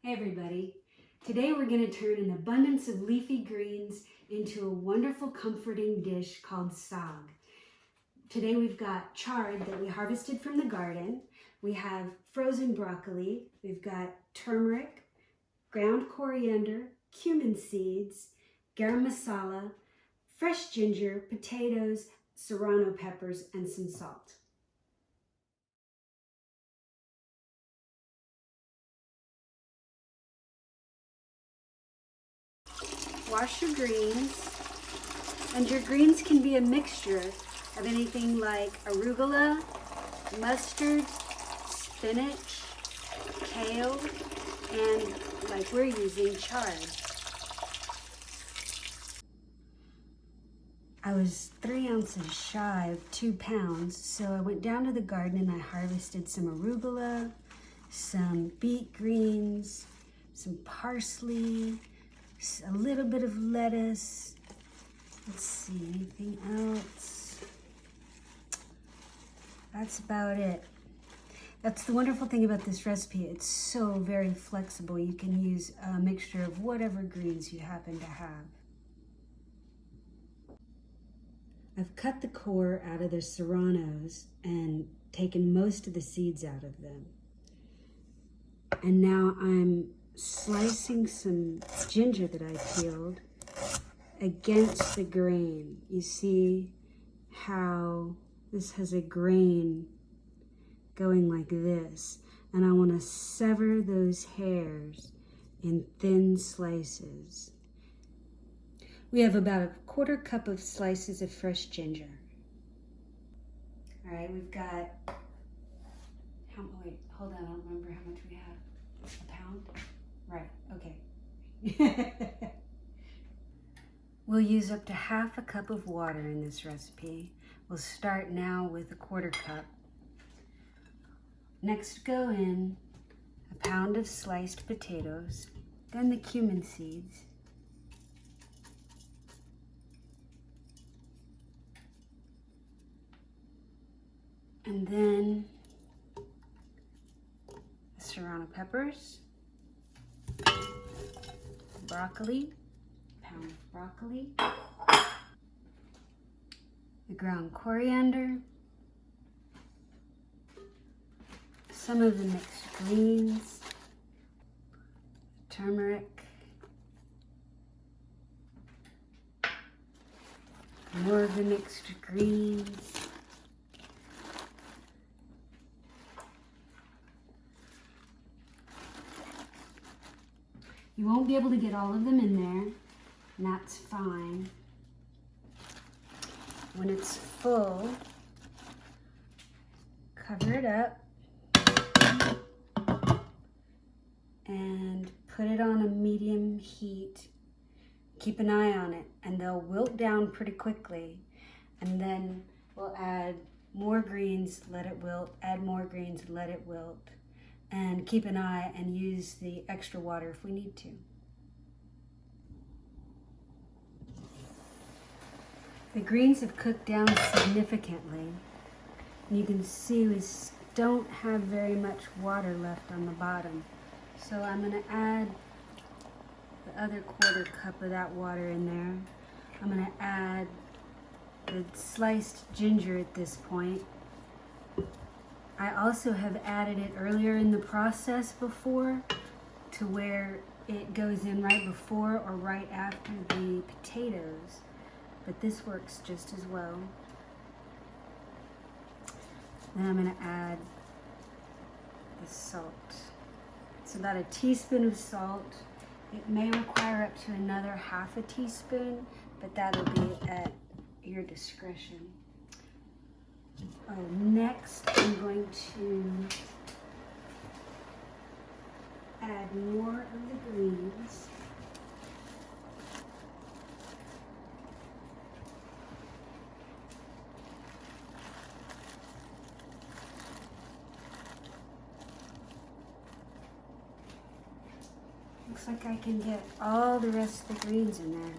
Hey everybody, today we're going to turn an abundance of leafy greens into a wonderful comforting dish called saag. Today we've got chard that we harvested from the garden, we have frozen broccoli, we've got turmeric, ground coriander, cumin seeds, garam masala, fresh ginger, potatoes, serrano peppers, and some salt. Wash your greens, and your greens can be a mixture of anything like arugula, mustard, spinach, kale, and like we're using chard. I was 3 ounces shy of 2 pounds, so I went down to the garden and I harvested some arugula, some beet greens, some parsley, a little bit of lettuce. Let's see, anything else? That's about it. That's the wonderful thing about this recipe. It's so very flexible. You can use a mixture of whatever greens you happen to have. I've cut the core out of the serranos and taken most of the seeds out of them. And now I'm slicing some ginger that I peeled against the grain. You see how this has a grain going like this, and I want to sever those hairs in thin slices. We have about a 1/4 cup of slices of fresh ginger. All right, we've got, wait, hold on, I don't remember how much we have. A pound? Right, okay. We'll use up to 1/2 cup of water in this recipe. We'll start now with a 1/4 cup. Next go in a pound of sliced potatoes, then the cumin seeds, and then the serrano peppers, broccoli, pound of broccoli, the ground coriander, some of the mixed greens, turmeric, more of the mixed greens, you won't be able to get all of them in there, and that's fine. When it's full, cover it up and put it on a medium heat. Keep an eye on it, and they'll wilt down pretty quickly. And then we'll add more greens, let it wilt, add more greens, let it wilt. And keep an eye and use the extra water if we need to. The greens have cooked down significantly. And you can see we don't have very much water left on the bottom. So I'm going to add the other 1/4 cup of that water in there. I'm going to add the sliced ginger at this point. I also have added it earlier in the process before to where it goes in right before or right after the potatoes, but this works just as well. Then I'm going to add the salt. It's about a teaspoon of salt. It may require up to another 1/2 teaspoon, but that'll be at your discretion. Next, I'm going to add more of the greens. Looks like I can get all the rest of the greens in there.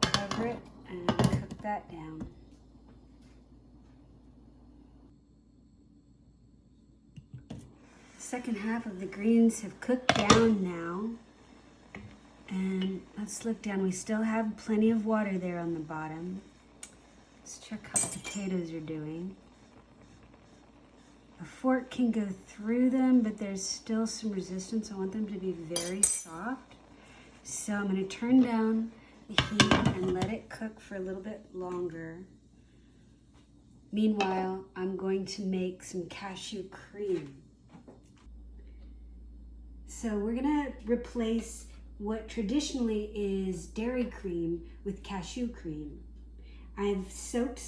Cover it and cook that down. second half of the greens have cooked down now. And let's look down. We still have plenty of water there on the bottom. Let's check how the potatoes are doing. A fork can go through them, but there's still some resistance. I want them to be very soft. So I'm going to turn down the heat and let it cook for a little bit longer. Meanwhile, I'm going to make some cashew cream. So we're going to replace what traditionally is dairy cream with cashew cream. I've soaked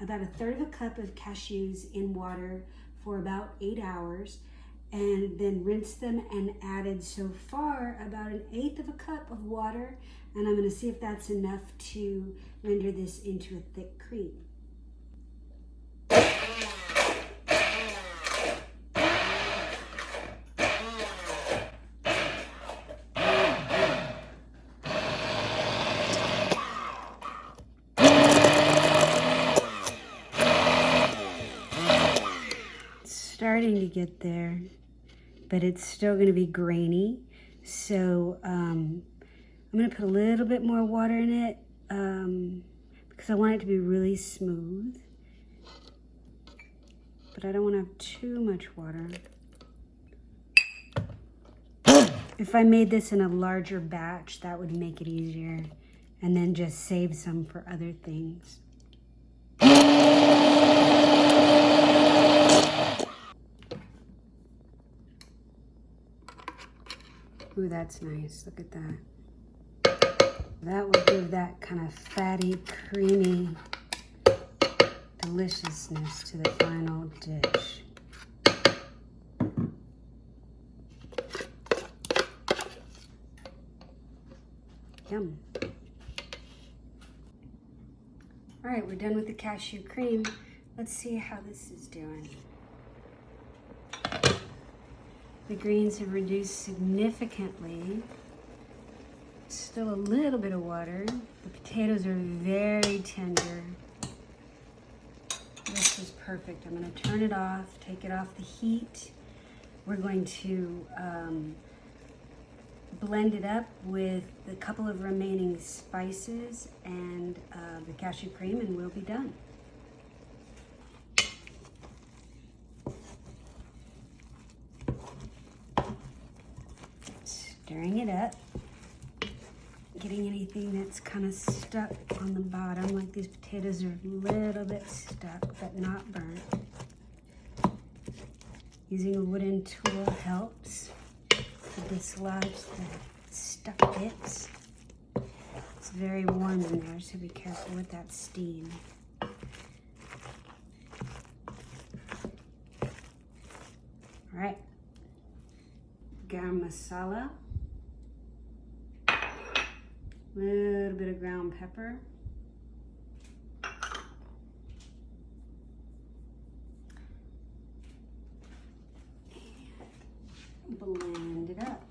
about 1/3 of a cup of cashews in water for about 8 hours and then rinsed them and added so far about 1/8 of a cup of water, and I'm going to see if that's enough to render this into a thick cream. Starting to get there, but it's still going to be grainy. So I'm going to put a little bit more water in it because I want it to be really smooth. But I don't want to have too much water. If I made this in a larger batch, that would make it easier, and then just save some for other things. Ooh, that's nice. Look at that. That will give that kind of fatty, creamy deliciousness to the final dish. Yum. All right, we're done with the cashew cream. Let's see how this is doing. The greens have reduced significantly. Still a little bit of water. The potatoes are very tender. This is perfect. I'm going to turn it off, take it off the heat. We're going to blend it up with a couple of remaining spices and the cashew cream, and we'll be done. Stirring it up, getting anything that's kind of stuck on the bottom, like these potatoes are a little bit stuck but not burnt. Using a wooden tool helps to dislodge the stuck bits. It's very warm in there, so be careful with that steam. All right, garam masala. A little bit of ground pepper. And blend it up.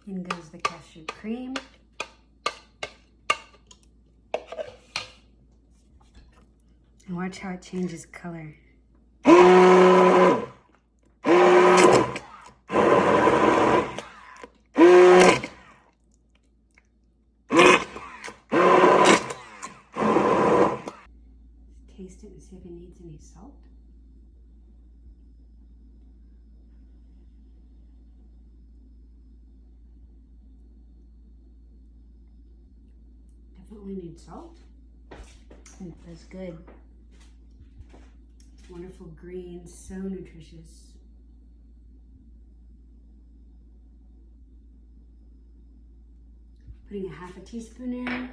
In goes the cashew cream. And watch how it changes color. Taste it and see if it needs any salt. Definitely need salt. That's good. Wonderful greens, so nutritious. Putting 1/2 teaspoon in,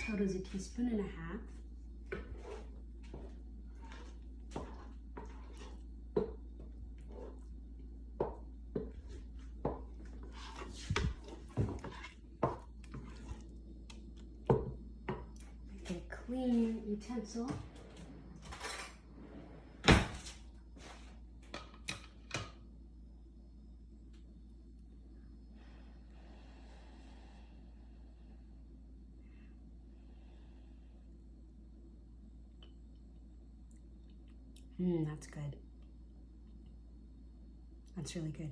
total is 1.5 teaspoons. utensil. That's good. That's really good.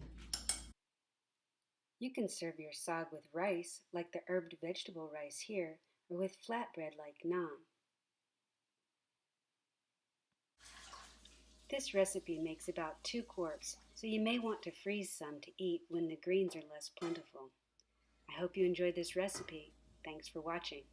You can serve your saag with rice, like the herbed vegetable rice here, or with flatbread like naan. This recipe makes about 2 quarts, so you may want to freeze some to eat when the greens are less plentiful. I hope you enjoyed this recipe. Thanks for watching.